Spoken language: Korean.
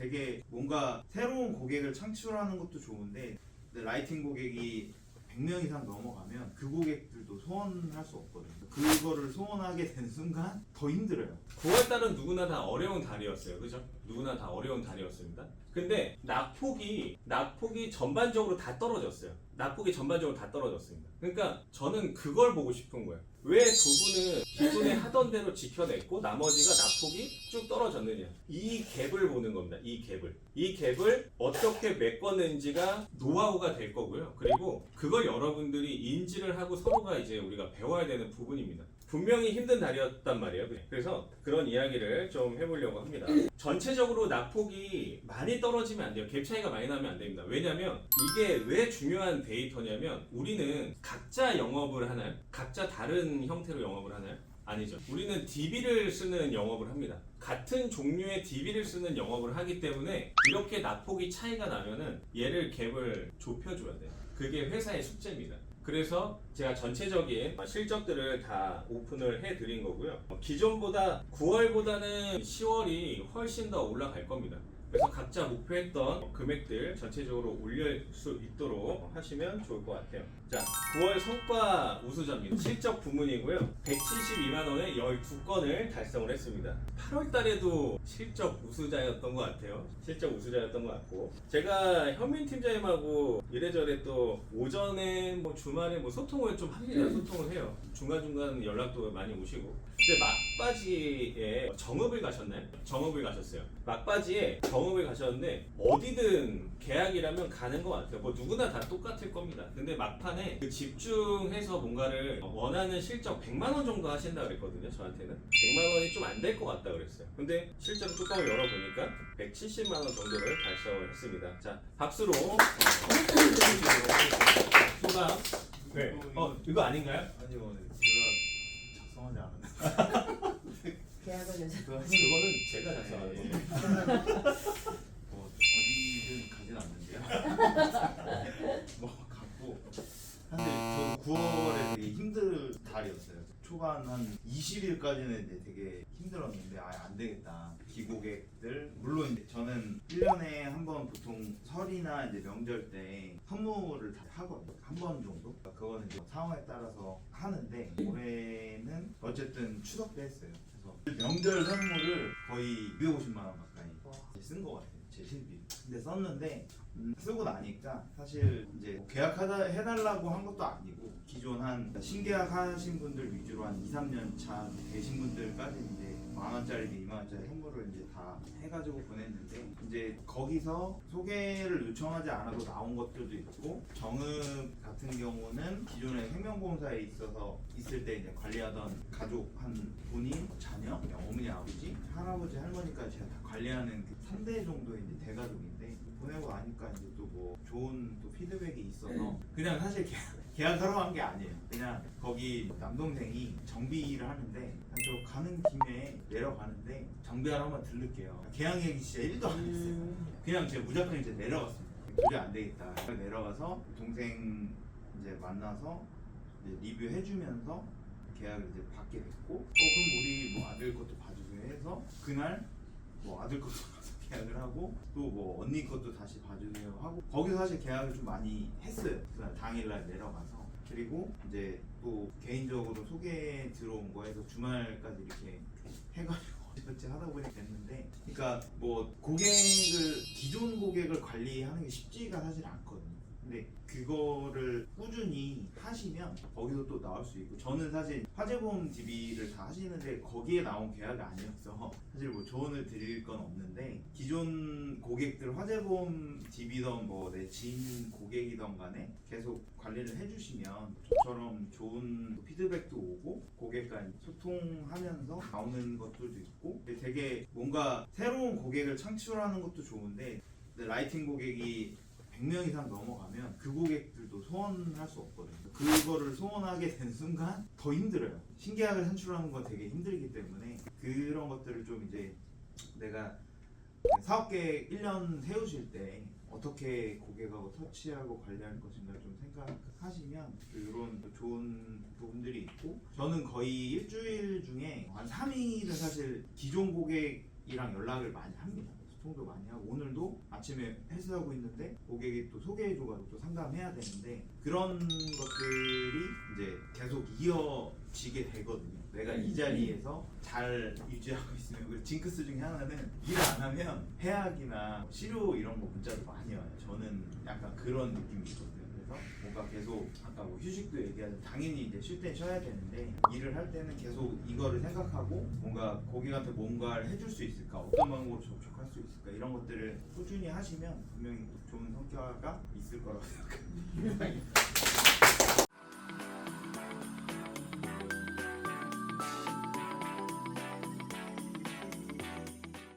되게 뭔가 새로운 고객을 창출하는 것도 좋은데 라이팅 고객이 100명 이상 넘어가면 그 고객들도 소원할 수 없거든요. 그거를 소원하게 된 순간 더 힘들어요. 9월달은 누구나 다 어려운 달이었어요. 그죠? 누구나 다 어려운 달이었습니다. 근데 낙폭이 전반적으로 다 떨어졌어요. 낙폭이 전반적으로 다 떨어졌습니다. 그러니까 저는 그걸 보고 싶은 거예요. 왜 두 분은 기존에 하던 대로 지켜냈고 나머지가 낙폭이 쭉 떨어졌느냐. 이 갭을 보는 겁니다. 이 갭을 어떻게 메꿨는지가 노하우가 될 거고요. 그리고 그걸 여러분들이 인지를 하고 서로가 이제 우리가 배워야 되는 부분입니다. 분명히 힘든 달이었단 말이에요. 그래서 그런 이야기를 좀 해보려고 합니다. 전체적으로 낙폭이 많이 떨어지면 안 돼요. 갭 차이가 많이 나면 안 됩니다. 왜냐면 이게 왜 중요한 데이터냐면 우리는 각자 영업을 하나요? 각자 다른 형태로 영업을 하나요? 아니죠. 우리는 DB를 쓰는 영업을 합니다. 같은 종류의 DB를 쓰는 영업을 하기 때문에 이렇게 낙폭이 차이가 나면은 얘를 갭을 좁혀줘야 돼요. 그게 회사의 숙제입니다. 그래서 제가 전체적인 실적들을 다 오픈을 해드린 거고요. 기존보다 9월보다는 10월이 훨씬 더 올라갈 겁니다. 그래서 각자 목표했던 금액들 전체적으로 올릴 수 있도록 하시면 좋을 것 같아요. 자, 9월 성과 우수자입니다. 실적 부문이고요. 172만원에 12건을 달성을 했습니다. 8월 달에도 실적 우수자였던 것 같아요. 실적 우수자였던 것 같고, 제가 현민 팀장님하고 이래저래 또 오전에 뭐 주말에 뭐 소통을 좀 합니다. 소통을 해요. 중간중간 연락도 많이 오시고. 근데 막바지에 정읍을 가셨나요? 정읍을 가셨어요. 막바지에 정읍을 가셨는데 어디든 계약이라면 가는 것 같아요. 뭐 누구나 다 똑같을 겁니다. 근데 막판에 그 집중해서 뭔가를 원하는 실적 100만 원 정도 하신다 그랬거든요. 저한테는 100만 원이 좀 안 될 것 같다 그랬어요. 근데 실제로 뚜껑을 열어보니까 170만 원 정도를 달성을 했습니다. 자, 박수로 수강. 네. 이거 아닌가요? 아니요, 제가 작성하지 않았는데. 계약을 내서 그거는 제가 작성하는 겁니다. 어디든 가진 않는데요. 뭐 갖고. 근데 저도 9월에 되게 힘든 달이었어요. 초반 한 20일까지는 이제 되게 힘들었는데 아예 안 되겠다. 기고객들 물론 이제 저는 1년에 한 번 보통 설이나 이제 명절 때 선물을 다 하거든요. 한 번 정도. 그거는 이제 상황에 따라서 하는데 올해는 어쨌든 추석 때 했어요. 그래서 명절 선물을 거의 250만 원 가까이 쓴 것 같아요. 제 실비. 근데 썼는데 쓰고 나니까 사실 이제 뭐 계약하다 해달라고 한 것도 아니고 기존 한 신계약 하신 분들 위주로 한 2, 3년 차 되신 분들까지 이제 10,000원짜리, 20,000원짜리 선물을 이제 다 해가지고 보냈는데 이제 거기서 소개를 요청하지 않아도 나온 것들도 있고 정읍 같은 경우는 기존에 생명보험사에 있을 때 이제 관리하던 가족 한 분이 자녀, 어머니, 아버지, 할아버지, 할머니까지 제가 다 관리하는 그 3대 정도의 이제 대가족인데 보내고 나니까 이제 또 뭐 좋은 또 피드백이 있어서 그냥 사실 계약하러 간 게 아니에요. 그냥 거기 남동생이 정비 일을 하는데 저 가는 김에 내려가는데 정비하러 한번 들를게요. 계약 얘기 진짜 1도 안 했어요. 그냥 제가 무작정 이제 내려갔습니다. 도저히 안 되겠다. 내려가서 동생 이제 만나서 이제 리뷰해주면서 계약을 이제 받게 됐고 그럼 우리 뭐 아들 것도 봐주세요 해서 그날 뭐 아들 것도 가서 계약을 하고 또 뭐 언니 것도 다시 봐주세요 하고 거기서 사실 계약을 좀 많이 했어요. 그날 당일날 내려가서 그리고 이제 또 개인적으로 소개 들어온 거에서 주말까지 이렇게 해가지고 어찌어찌 하다 보니 됐는데 그러니까 뭐 기존 고객을 관리하는 게 쉽지가 사실 않거든요. 근데 그거를 꾸준히 하시면 거기서 또 나올 수 있고 저는 사실 화재보험 DB를 다 하시는데 거기에 나온 계약이 아니어서 사실 뭐 조언을 드릴 건 없는데 기존 고객들 화재보험 DB던 뭐 내 지인 고객이던 간에 계속 관리를 해주시면 저처럼 좋은 피드백도 오고 고객과 소통하면서 나오는 것들도 있고 되게 뭔가 새로운 고객을 창출하는 것도 좋은데 라이팅 고객이 100명 이상 넘어가면 그 고객들도 소원할 수 없거든요. 그거를 소원하게 된 순간 더 힘들어요. 신계약을 산출하는 건 되게 힘들기 때문에 그런 것들을 좀 이제 내가 사업계획 1년 세우실 때 어떻게 고객하고 터치하고 관리할 것인가를 좀 생각하시면 이런 좋은 부분들이 있고 저는 거의 일주일 중에 한 3일은 사실 기존 고객이랑 연락을 많이 합니다. 소통도 많이 하고 오늘도 아침에 헬스하고 있는데 고객이 또 소개해줘가지고 또 상담해야 되는데 그런 것들이 이제 계속 이어지게 되거든요. 내가 이 자리에서 잘 유지하고 있으면 그리고 징크스 중에 하나는 일 안 하면 해약이나 실효 이런 거 문자도 많이 와요. 저는 약간 그런 느낌이 있거든요. 그래서 뭔가 계속 아까 뭐 휴식도 얘기하는 당연히 이제 쉴 땐 쉬어야 되는데 일을 할 때는 계속 이거를 생각하고 뭔가 고객한테 뭔가를 해줄 수 있을까 어떤 방법으로 접촉할 수 있을까 이런 것들을 꾸준히 하시면 분명히 좋은 성과가 있을 거라고 생각합니다.